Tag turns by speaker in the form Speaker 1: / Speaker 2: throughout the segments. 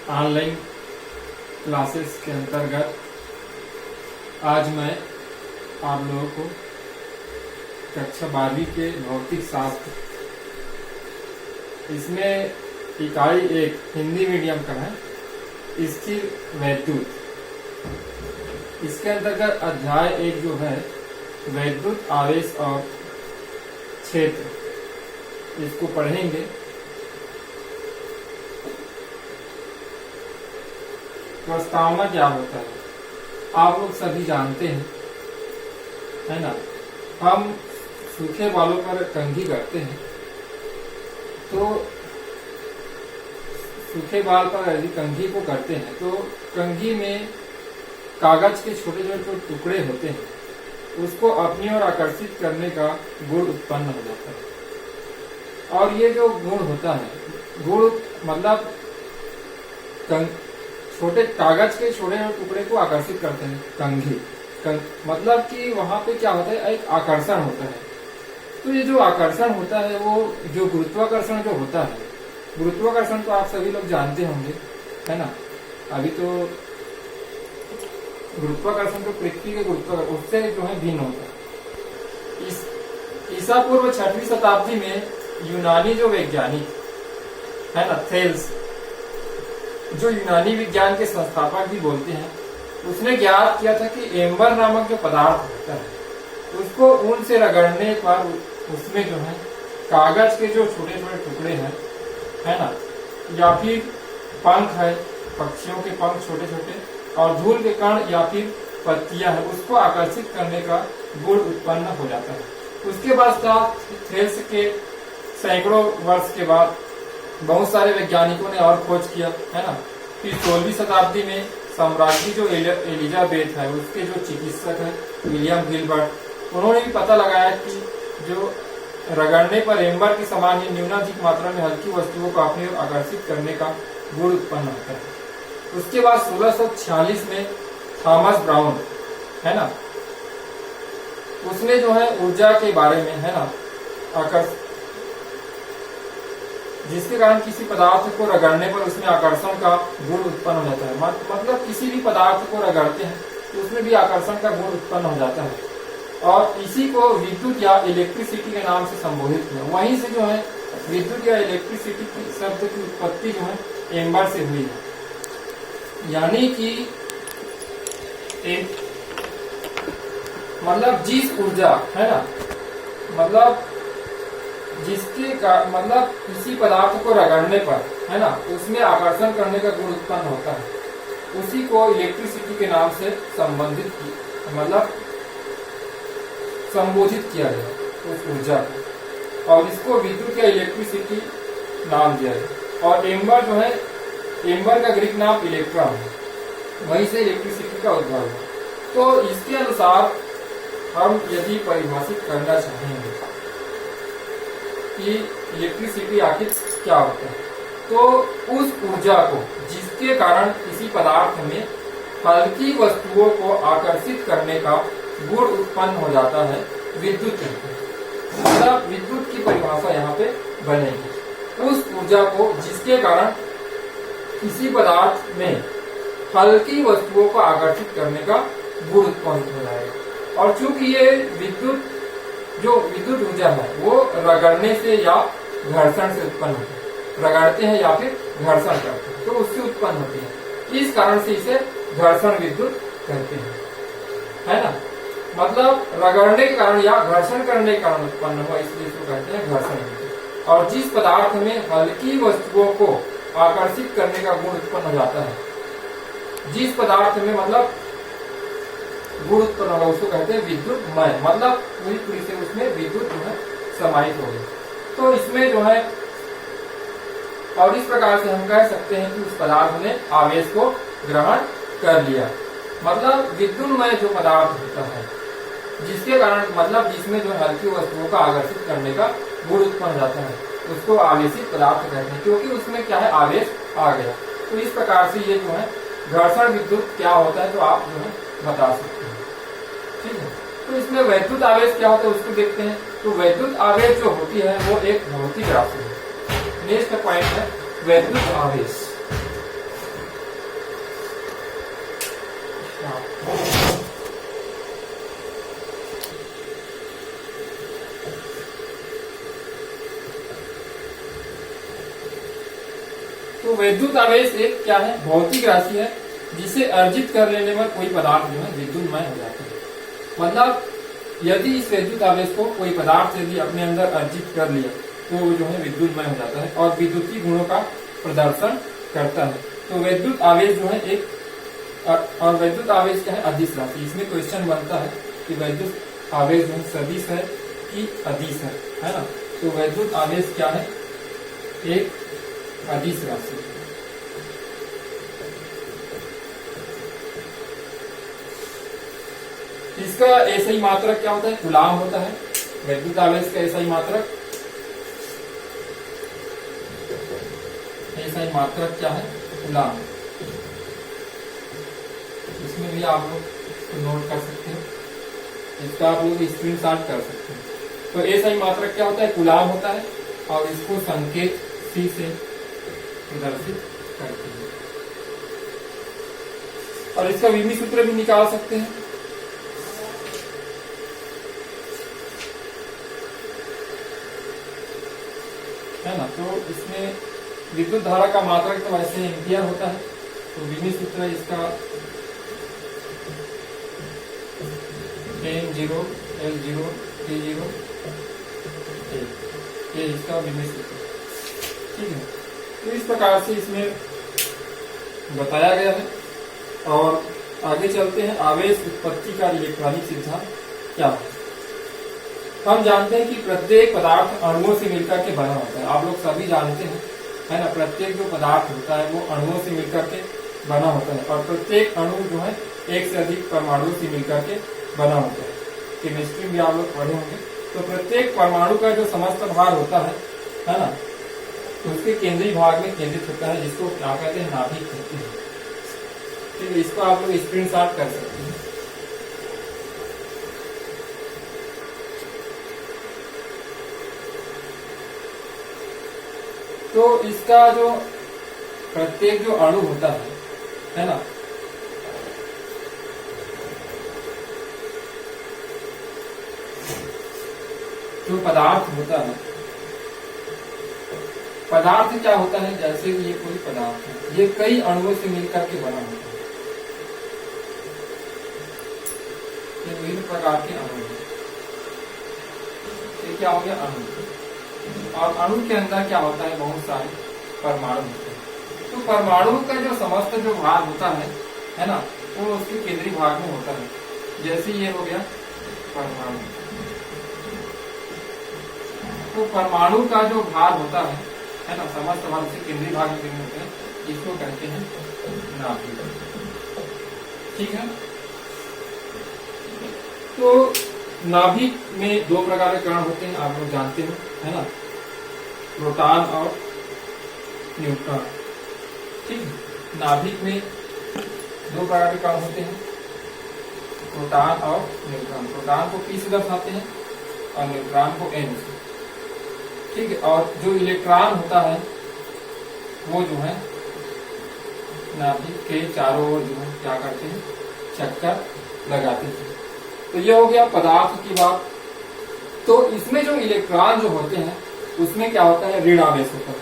Speaker 1: Online classes के अंतर्गत आज मैं आप लोगों को कक्षा 12वीं के भौतिक शास्त्र, इसमें इकाई 1 हिंदी मीडियम का है, स्थिर वैद्युत। इसके अंतर्गत अध्याय 1 जो है वैद्युत आवेश और क्षेत्र, इसको पढ़ेंगे। प्रस्तावना क्या होता है आप लोग सभी जानते हैं, है ना। हम सूखे बालों पर कंघी करते हैं, तो सूखे बाल पर यदि कंघी को करते हैं तो कंघी में कागज के छोटे छोटे टुकड़े होते हैं, उसको अपनी ओर आकर्षित करने का गुण उत्पन्न हो जाता है। और ये जो गुण होता है, गुण मतलब छोटे कागज के छोटे टुकड़े को आकर्षित करते हैं कंघी। मतलब कि वहां पे क्या होता है, एक आकर्षण होता है। तो ये जो आकर्षण होता है, वो जो गुरुत्वाकर्षण जो होता है, गुरुत्वाकर्षण तो आप सभी लोग जानते होंगे, है ना। अभी तो गुरुत्वाकर्षण तो पृथ्वी के गुरुत्वाकर्षण उससे जो है भिन्न होता है। ईसा पूर्व 6वीं शताब्दी में यूनानी जो वैज्ञानिक है ना, थेल्स, जो यूनानी विज्ञान के संस्थापक भी बोलते हैं, उसने ज्ञात किया था कि एम्बर नामक जो पदार्थ होता है, उसको ऊन से रगड़ने पर उसमें जो है कागज के जो छोटे छोटे टुकड़े हैं, है ना, या फिर पंख है, पक्षियों के पंख छोटे छोटे, और धूल के कण या फिर पत्तियां है, उसको आकर्षित करने का गुण उत्पन्न हो जाता है। उसके बाद थेल्स के सैकड़ों वर्ष के बाद बहुत सारे वैज्ञानिकों ने और खोज किया, है ना। फिर 16वीं शताब्दी में सम्राज्ञी जो एलिजाबेथ है, उसके जो चिकित्सक है विलियम गिलबर्ट, उन्होंने भी पता लगाया कि जो रगड़ने पर एम्बर के समान ही न्यूनाधिक मात्रा में हल्की वस्तुओं को अपनी ओर आकर्षित करने का गुण उत्पन्न होता है। उसके बाद 1646 में थॉमस ब्राउन, है ना, उसने जो है ऊर्जा के बारे में, है ना, जिसके कारण किसी पदार्थ को रगड़ने पर उसमें आकर्षण का गुण उत्पन्न हो जाता है। मतलब किसी भी पदार्थ को रगड़ते हैं तो उसमें भी आकर्षण का गुण उत्पन्न हो जाता है, और इसी को विद्युत या इलेक्ट्रिसिटी के नाम से संबोधित किया। वहीं से जो है विद्युत या इलेक्ट्रिसिटी की शब्द की उत्पत्ति जो है एम्बर से हुई है। यानी कि मतलब जिस ऊर्जा, है ना, मतलब जिसके का मतलब किसी पदार्थ को रगड़ने पर, है ना, उसमें आकर्षण करने का गुण उत्पन्न होता है, उसी को इलेक्ट्रिसिटी के नाम से मतलब संबोधित किया गया उस ऊर्जा को, और इसको विद्युत या इलेक्ट्रिसिटी नाम दिया गया। और एम्बर जो है, एम्बर का ग्रीक नाम इलेक्ट्रॉन है, वहीं से इलेक्ट्रिसिटी का उद्भव है। तो इसके अनुसार हम यदि परिभाषित करना चाहेंगे कि इलेक्ट्रिसिटी आखिर क्या होता है, तो उस ऊर्जा को जिसके कारण किसी पदार्थ में हल्की वस्तुओं को आकर्षित करने का गुण उत्पन्न हो जाता है, विद्युत कहते हैं। मतलब विद्युत की परिभाषा यहाँ पे बनेगी। उस ऊर्जा को जिसके कारण किसी पदार्थ में हल्की वस्तुओं को आकर्षित करने का गुण उत्पन्न हो जाएगा। और चूंकि ये विद्युत ऊर्जा है वो रगड़ने से या घर्षण से उत्पन्न होती है, रगड़ते हैं या फिर घर्षण करते हैं तो उससे उत्पन्न होती है। इस कारण से इसे घर्षण विद्युत कहते हैं, है ना। मतलब रगड़ने के कारण या घर्षण करने के कारण उत्पन्न हुआ, इसलिए इसको कहते हैं घर्षण विद्युत। और जिस पदार्थ में हल्की वस्तुओं को आकर्षित करने का गुण उत्पन्न हो जाता है, जिस पदार्थ में मतलब गुण उत्पन्न होगा, उसको कहते हैं विद्युतमय। मतलब पूरी से उसमें विद्युत जो है समाहित हो गई। तो इसमें जो है, और इस प्रकार से हम कह सकते हैं कि उस पदार्थ ने आवेश को ग्रहण कर लिया। मतलब विद्युतमय जो पदार्थ होता है, जिसके कारण मतलब जिसमें जो हल्की वस्तुओं का आकर्षित करने का गुण उत्पन्न हो जाता है, उसको आवेशित पदार्थ कहते हैं, क्योंकि उसमें क्या है, आवेश आ गया। तो इस प्रकार से ये जो है घर्षण विद्युत क्या होता है तो आप जो है बता सकते हैं। ठीक है, तो इसमें वैद्युत आवेश क्या होता है उसको देखते हैं। तो वैद्युत आवेश जो होती है वो एक भौतिक राशि है। नेक्स्ट पॉइंट है वैद्युत आवेश। तो वैद्युत आवेश एक क्या है, भौतिक राशि है जिसे अर्जित कर लेने पर कोई पदार्थ जो है विद्युतमय हो जाता है। मतलब यदि इस वैद्युत आवेश को कोई पदार्थ यदि अपने अंदर अर्जित कर लिया तो वो जो है विद्युतमय हो जाता है और विद्युतीय गुणों का प्रदर्शन करता है। तो वैद्युत आवेश जो है एक और वैद्युत आवेश क्या है, अदिश राशि। इसमें क्वेश्चन बनता है कि वैद्युत आवेश जो है सदिश है कि अदिश है ना। तो वैद्युत आवेश क्या है, एक अदिश राशि। इसका ऐसा ही मात्रक क्या होता है, कूलाम होता है। वैद्युत आवेश का ऐसा ही मात्रक क्या है, कूलाम। इसमें भी आप लोग नोट कर सकते हैं, इसका आप लोग स्क्रीनशॉट कर सकते हैं। तो ऐसा ही मात्रक क्या होता है, कूलाम होता है और इसको संकेत C से प्रदर्शित करते हैं। और इसका विमी सूत्र भी निकाल सकते हैं। है ना। तो इसमें विद्युत धारा का मात्रक तो वैसे एम्पियर होता है। तो विमी सूत्र इसका M0 L0 T0 ये इसका विमी सूत्र। ठीक है, तो इस प्रकार से इसमें बताया गया है। और आगे चलते हैं, आवेश उत्पत्ति का इलेक्ट्रॉनिक सिद्धांत क्या है। हम जानते हैं कि प्रत्येक पदार्थ अणुओं से मिलकर के बना होता है। आप लोग सभी जानते हैं, है ना। प्रत्येक जो पदार्थ होता है वो अणुओं से मिलकर के बना होता है और प्रत्येक अणु जो है एक से अधिक परमाणु से मिलकर के बना होता है। केमिस्ट्री में आप लोग पढ़े होंगे। तो प्रत्येक परमाणु का जो समस्त भार होता है ना, तो उसके केंद्रीय भाग में केंद्रित होता है, जिसको क्या कहते हैं, नाभिक कहते हैं। ठीक है, इसको आप लोग स्क्रीनशॉट कर सकते हैं। तो इसका जो प्रत्येक जो अणु होता है ना, जो पदार्थ होता है, पदार्थ क्या होता है, जैसे कि ये कोई पदार्थ है, ये कई अणुओं से मिलकर के बना होता है। ये विभिन्न प्रकार के अणु हैं। ये क्या हो गया, अणु। और अणु के अंदर क्या होता है, बहुत सारे परमाणु होते हैं। तो परमाणु का जो समस्त जो भाग होता है ना, वो उसके केंद्रीय भाग में होता है। जैसे ये हो गया परमाणु। तो परमाणु का जो भार होता है ना, समस्त भाग से केंद्रीय भाग में होते हैं, इसको कहते हैं नाभिक। ठीक है, तो नाभिक में दो प्रकार के कण होते हैं, आप लोग जानते हो, है ना, प्रोटॉन और न्यूट्रॉन। ठीक है, नाभिक में दो प्रकार के कण होते हैं, प्रोटॉन और न्यूट्रॉन। प्रोटॉन को P से दर्शाते हैं और न्यूट्रॉन को N से। ठीक है, और जो इलेक्ट्रॉन होता है वो जो है नाभिक के चारों ओर जो है क्या करते हैं, चक्कर लगाते हैं। तो ये हो गया पदार्थ की बात। तो इसमें जो इलेक्ट्रॉन जो होते हैं उसमें क्या होता है, ऋण आवेश होता है।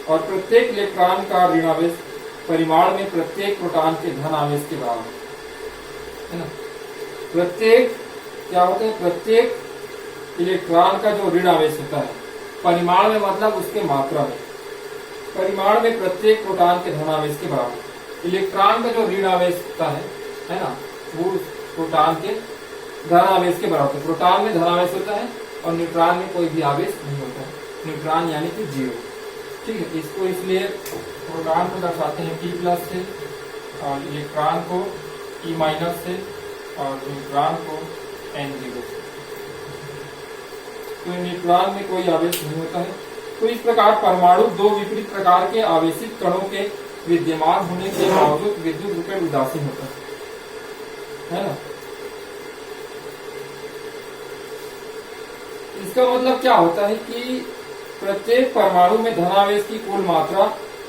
Speaker 1: और प्रत्येक इलेक्ट्रॉन का ऋण आवेश परिमाण में प्रत्येक प्रोटॉन के धन आवेश के बराबर है ना। प्रत्येक क्या होता है, प्रत्येक इलेक्ट्रॉन का जो ऋण आवेश होता है परिमाण में, मतलब उसके मात्रा में, परिमाण में प्रत्येक प्रोटॉन के धन आवेश के बराबर। इलेक्ट्रॉन का जो ऋण आवेश होता है ना, वो प्रोटॉन के धन आवेश के बराबर। प्रोटॉन में धन आवेश होता है और न्यूट्रॉन में कोई भी आवेश नहीं होता है, न्यूट्रॉन यानी कि जीरो। ठीक है, इसको इसलिए प्रोटॉन को दर्शाते हैं P+ से और इलेक्ट्रॉन को E- से और न्यूट्रॉन को N0 से। तो न्यूट्रॉन में कोई आवेश नहीं होता है। तो इस प्रकार परमाणु दो विपरीत प्रकार के आवेशित कणों के विद्यमान होने के बावजूद विद्युत रूपेण उदासीन होता है ना। इसका मतलब क्या होता है कि प्रत्येक परमाणु में धनावेश की कुल मात्रा,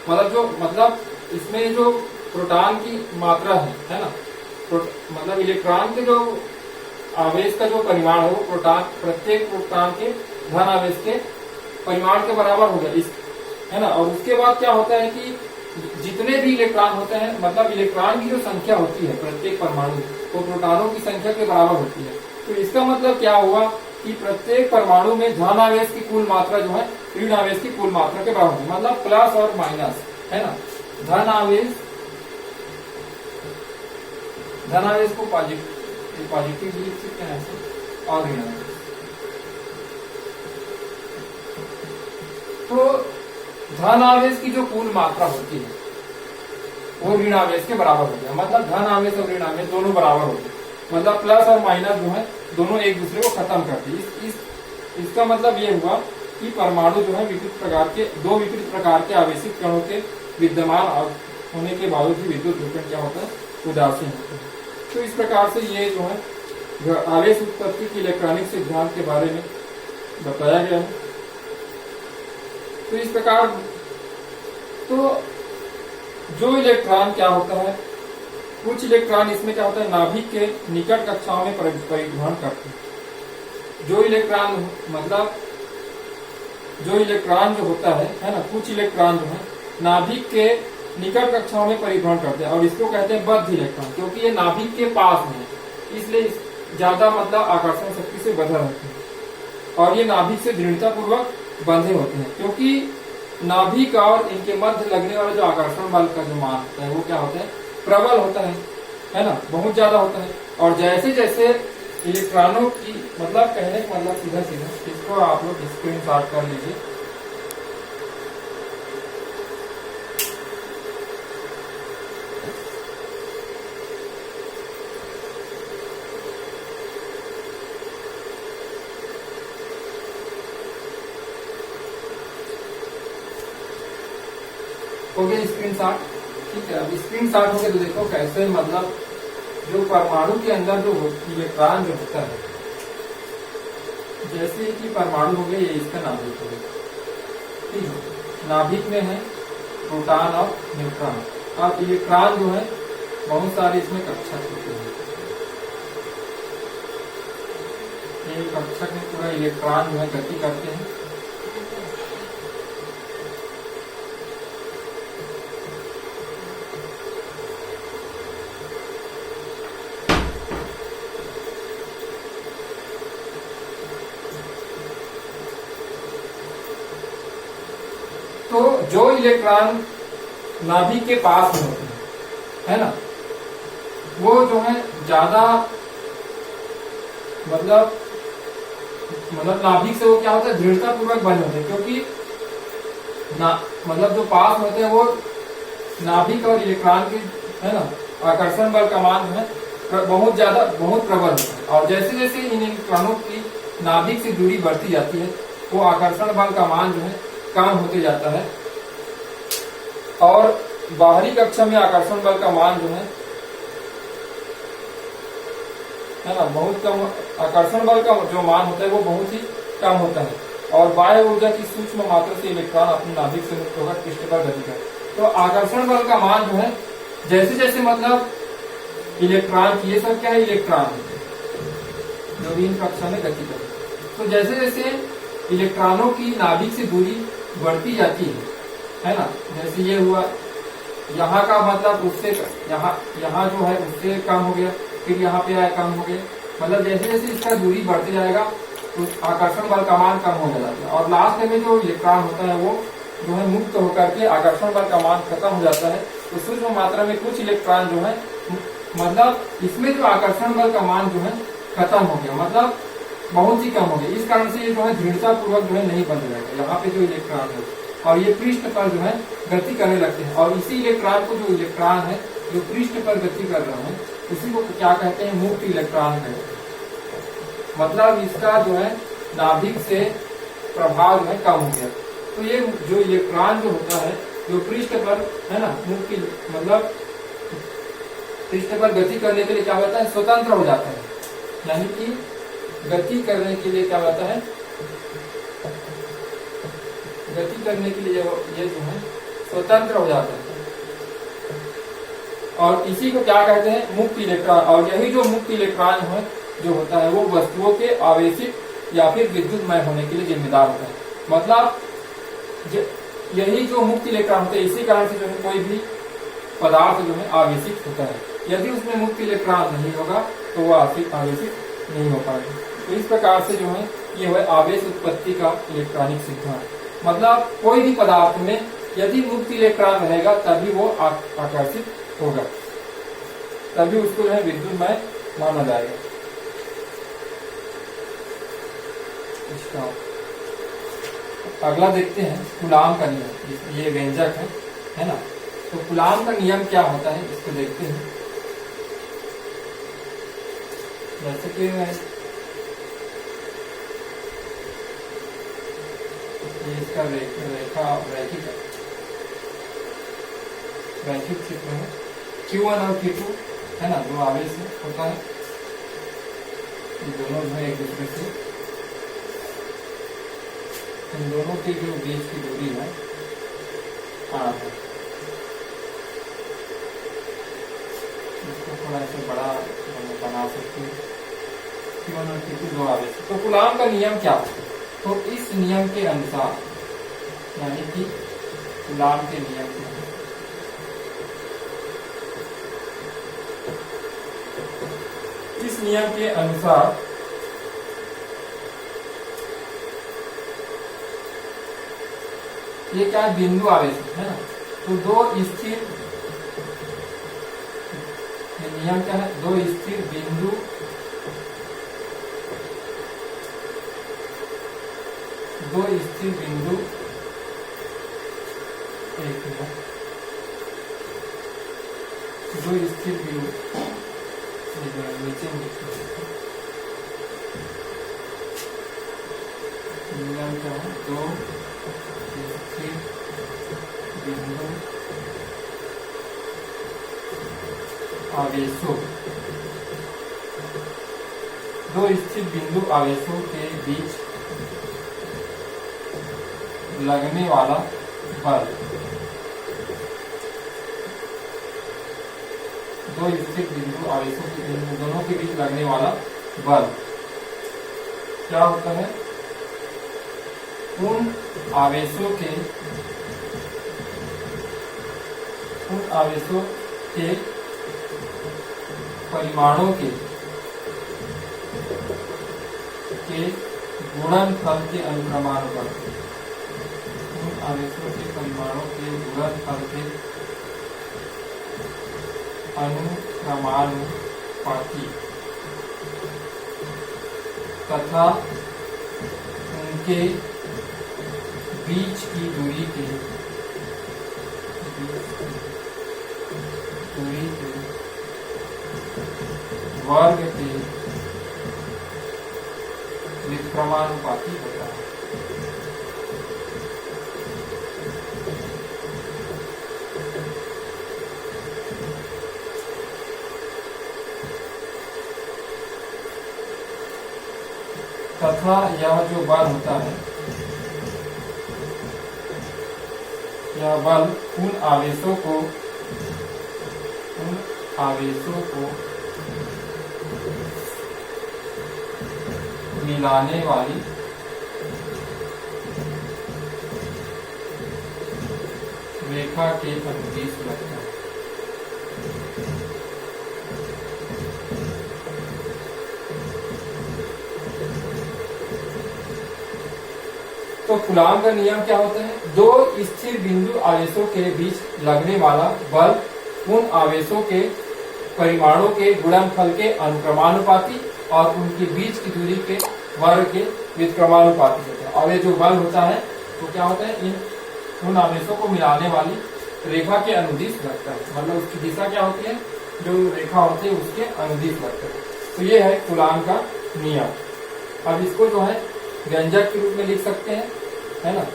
Speaker 1: मतलब इसमें जो प्रोटॉन की मात्रा है ना, मतलब इलेक्ट्रॉन के जो आवेश का जो परिमाण है वो प्रत्येक प्रोटॉन के धन आवेश के परिमाण के बराबर होगा इस, है ना। और उसके बाद क्या होता है कि जितने भी इलेक्ट्रॉन होते हैं, मतलब इलेक्ट्रॉन की जो संख्या होती है प्रत्येक परमाणु वो प्रोटॉनों की संख्या के बराबर होती है। तो इसका मतलब क्या हुआ कि प्रत्येक परमाणु में धन आवेश की कुल मात्रा जो है ऋण आवेश की कुल मात्रा के बराबर होगी, मतलब प्लस और माइनस, है ना। धन आवेश को पॉजिटिव लिख सकते हैं ऐसे, और ऋण आवेश। तो धन आवेश की जो कुल मात्रा होती है वो ऋण आवेश के बराबर हो गया, मतलब धन आवेश और ऋण आवेश दोनों बराबर हो गए, मतलब प्लस और माइनस जो है दोनों एक दूसरे को खत्म करते हैं। इसका मतलब ये हुआ कि परमाणु जो है दो विपरीत प्रकार के आवेशित कणों के विद्यमान होने के बावजूद भी विद्युत रूपेण क्या होता है, उदासीन होता है। तो इस प्रकार से ये जो है आवेश उत्पत्ति की इलेक्ट्रॉनिक सिद्धांत के बारे में बताया गया है। तो इस प्रकार तो जो इलेक्ट्रॉन क्या होता है, कुछ इलेक्ट्रॉन इसमें क्या होता है, नाभिक के निकट कक्षाओं में परिवहन करते हैं। जो इलेक्ट्रॉन जो होता है ना, कुछ इलेक्ट्रॉन जो है नाभिक के निकट कक्षाओं में परिभ्रमण करते हैं और इसको कहते हैं बद्ध इलेक्ट्रॉन, क्योंकि ये नाभिक के पास में है इसलिए ज्यादा मतलब आकर्षण शक्ति से बंधा रहते हैं और ये नाभिक से दृढ़ता पूर्वक बंधे होते हैं, क्योंकि नाभिक और इनके मध्य लगने वाला जो आकर्षण बल का जो मान होता है वो क्या होता है, प्रबल होता है ना, बहुत ज्यादा होता है। और जैसे जैसे इलेक्ट्रॉनों की मतलब कहने का मतलब सीधा इसको आप लोग स्क्रीन शॉट कर लीजिए। हो गया स्क्रीन शॉट, ठीक है। अब स्क्रीन शॉट हो गया तो देखो कैसे मतलब जो परमाणु के अंदर जो इलेक्ट्रॉन जो होता है, जैसे कि परमाणु हो गया, ये इसका नाभिक हो गया, ठीक है। नाभिक में है प्रोटॉन और न्यूट्रॉन, और इलेक्ट्रॉन जो है बहुत सारे इसमें कक्षक होते हैं। ये कक्षक में पूरा इलेक्ट्रॉन जो है गति करते हैं। तो जो इलेक्ट्रॉन नाभिक के पास में होते हैं, है ना, वो जो है ज्यादा मतलब नाभिक से वो क्या होता है, दृढ़ता पूर्वक बंध होते हैं, क्योंकि मतलब जो पास होते हैं वो नाभिक और इलेक्ट्रॉन के, है ना, आकर्षण बल का मान जो है बहुत प्रबल होता है। और जैसे जैसे इन इलेक्ट्रॉनों की नाभिक से दूरी बढ़ती जाती है वो आकर्षण बल का मान जो है कम होते जाता है, और बाहरी कक्षा में आकर्षण बल का मान जो है ना, बहुत कम, आकर्षण बल का जो मान होता है वो बहुत ही कम होता है, और बाह्य ऊर्जा की सूक्ष्म मात्रा से इलेक्ट्रॉन अपनी नाभिक से मुक्त होकर पृष्ठ पर गति करते। तो आकर्षण बल का मान जो है जैसे जैसे मतलब इलेक्ट्रॉन की, ये सब क्या है, इलेक्ट्रॉन जो भी इन कक्षा में गति करते, तो जैसे जैसे इलेक्ट्रॉनों की नाभिक से दूरी बढ़ती जाती है ना, जैसे ये हुआ, यहाँ का मतलब उससे यहाँ जो है उससे कम हो गया, फिर यहाँ पे आया कम हो गया, मतलब जैसे जैसे इसका दूरी बढ़ते जाएगा तो आकर्षण बल का मान कम हो जाता है, और लास्ट में जो इलेक्ट्रॉन होता है वो जो है मुक्त होकर के आकर्षण बल का मान खत्म हो जाता है। तो सूक्ष्म मात्रा में कुछ इलेक्ट्रॉन जो है मतलब इसमें जो आकर्षण बल का मान जो है खत्म हो गया, मतलब बहुत ही कम हो गया। इस कारण से ये जो है दृढ़ता पूर्वक जो है नहीं बंध रहेगा यहाँ पे जो इलेक्ट्रॉन है, और ये पृष्ठ पर जो है गति करने लगते हैं, और इसी इलेक्ट्रॉन को जो इलेक्ट्रॉन है जो पृष्ठ पर गति कर रहा है उसी को क्या कहते हैं, मुक्त इलेक्ट्रॉन कहते हैं। मतलब इसका जो है नाभिक से प्रभाव जो है कम हो गया। तो ये जो इलेक्ट्रॉन जो होता है जो पृष्ठ पर है ना मुख की मतलब पृष्ठ पर गति करने के लिए क्या होता है, स्वतंत्र हो जाता है। यानी कि गति करने के लिए क्या होता है, गति करने के लिए ये जो है स्वतंत्र हो जाता है। और इसी को क्या कहते हैं, मुक्त इलेक्ट्रॉन। और यही जो मुक्त इलेक्ट्रॉन है जो होता है वो वस्तुओं के आवेशित या फिर विद्युतमय होने के लिए जिम्मेदार होता है। मतलब यही जो मुक्त इलेक्ट्रॉन होते हैं, इसी कारण से जो है कोई भी पदार्थ जो है आवेशित होता है। यदि उसमें मुक्त इलेक्ट्रॉन नहीं होगा तो वह आवेशित नहीं हो पाएगा। तो इस प्रकार से जो है ये है आवेश उत्पत्ति का इलेक्ट्रॉनिक सिद्धांत। मतलब कोई भी पदार्थ में यदि मुक्त इलेक्ट्रॉन रहेगा तभी वो आकर्षित होगा, तभी उसको जो है विद्युतमय माना जाएगा। इसका अगला देखते हैं कूलाम का नियम। ये व्यंजक है ना। तो कूलाम का नियम क्या होता है इसको देखते हैं। जैसे कि इसका रैखिक चित्र है। Q1 और Q2 है ना, दो आवेश होता है, दोनों जो है एक दूसरे से, इन दोनों के जो बीच की दूरी है R है। इसको थोड़ा ऐसे बड़ा बना सकते हैं। Q1 और Q2 दो आवेश। तो कूलाम का नियम क्या है, तो इस नियम के अनुसार, यानी कि कूलाम के नियम के इस नियम के अनुसार ये क्या बिंदु आवेश है ना। तो दो स्थिर, ये नियम क्या है, दो स्थिर बिंदु एक मिनट, दो स्थिर बिंदु नीचे नियम क्या है, दो स्थिर बिंदु आवेशों, दो स्थिर बिंदु आवेशों के बीच लगने वाला बल, दो स्थिर बिंदु आवेशों के दोनों के बीच लगने वाला बल क्या होता है, उन आवेशों के परिमाणों के गुणनफल के अनुक्रमानुपाती, उन आवेशों के परिमाणों के गुणनफल के अनुक्रमानुपाती तथा उनके बीच की दूरी के वर्ग के व्युत्क्रमानुपाती होता है। तथा यह जो बल होता है, यह बल उन आवेशों को मिलाने वाली रेखा के अनुदिश लगता है। तो कूलाम का नियम क्या होता है, दो स्थिर बिंदु आवेशों के बीच लगने वाला बल उन आवेशों के परिमाणों के गुणनफल के अनुक्रमानुपाती और उनके बीच की दूरी के वर्ग के व्युत्क्रमानुपाती होता है। और ये जो बल होता है तो क्या होता है, उन आवेशों को मिलाने वाली रेखा के अनुदिश लगता है। मतलब उसकी दिशा क्या होती है, जो रेखा होती है उसके अनुदिश लगता है। तो ये है कूलाम का नियम। अब इसको जो है व्यंजक के रूप में लिख सकते हैं, है ना।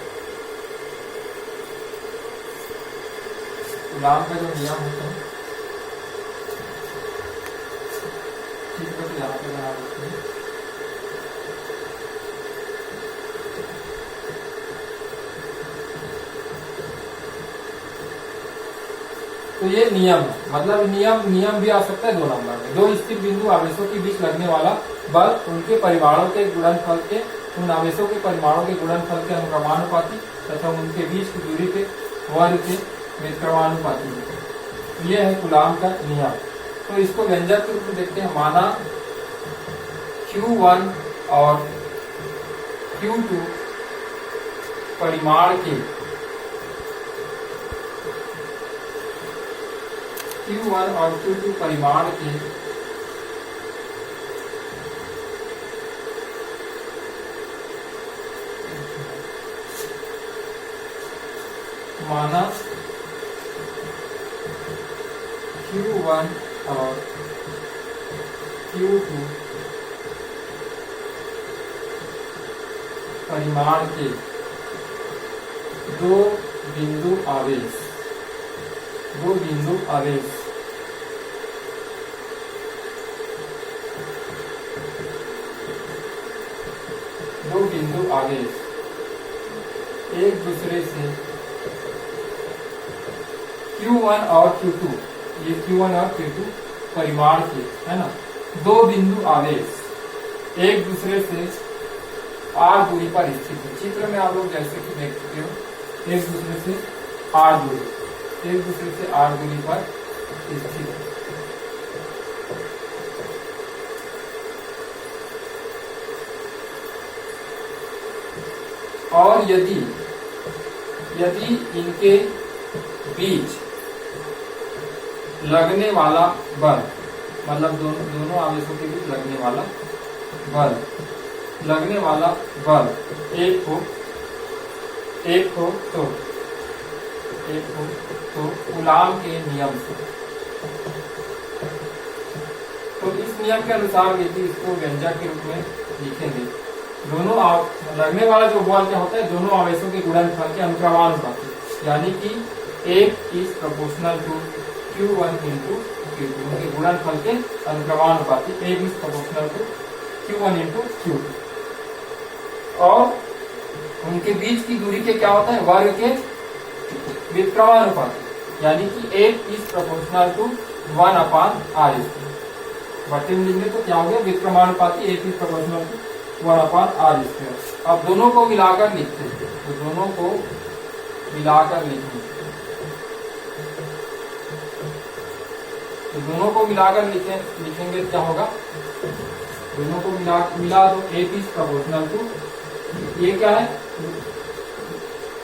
Speaker 1: कूलाम का जो नियम होता है, चित्र को यहाँ पे बना देते हैं। तो ये नियम है, मतलब नियम भी आ सकता है 2 नंबर में। दो स्थिर बिंदु आवेशों के बीच लगने वाला बल उनके परिमाणों के गुणनफल के उन आवेशों के परिमाणों के गुणनफल के अनुक्रमानुपाती तथा उनके बीच की दूरी के वर्ग के व्युत्क्रमानुपाती है। ये है कूलाम का नियम। तो इसको व्यंजक के रूप में देखते हैं। माना Q1 और Q2 परिमाण के Q1 और Q2 परिमाण के माना Q1 और Q2 परिमाण के 2 बिंदु आवेश एक दूसरे से Q1 और Q2, ये Q1 और Q2 परिमाण के, है ना, 2 बिंदु आवेश एक दूसरे से r दूरी पर स्थित है। चित्र में आप लोग जैसे कि देख सकते हो, एक दूसरे से r दूरी पर स्थित है। और यदि इनके बीच लगने वाला बल, मतलब दोनों आवेशों के बीच लगने वाला बल एक हो तो कूलाम के नियम से, तो इस नियम के अनुसार यदि इसको व्यंजक के रूप में लिखेंगे, दोनों लगने वाला जो बल क्या होता है, दोनों आवेशों के गुणनफल के अनुक्रमानुपाती, यानी कि एक is proportional to Q1 into Q2, उनके गुणनफल के अनुक्रमानुपाती, एक is proportional to Q1 into Q2, और उनके बीच की दूरी के क्या होता है, वर्ग के व्युत्क्रमानुपाती, यानी कि एक इज प्रोपोर्शनल टू 1/r²। बटे में लिखेंगे तो क्या हो गया, व्युत्क्रमानुपाती एक इज प्रोपोर्शनल टू 1/r²। अब दोनों को मिलाकर लिखते हैं, तो दोनों को मिलाकर लिखेंगे क्या होगा, दोनों को मिला दो, एक इज प्रोपोर्शनल टू, ये क्या है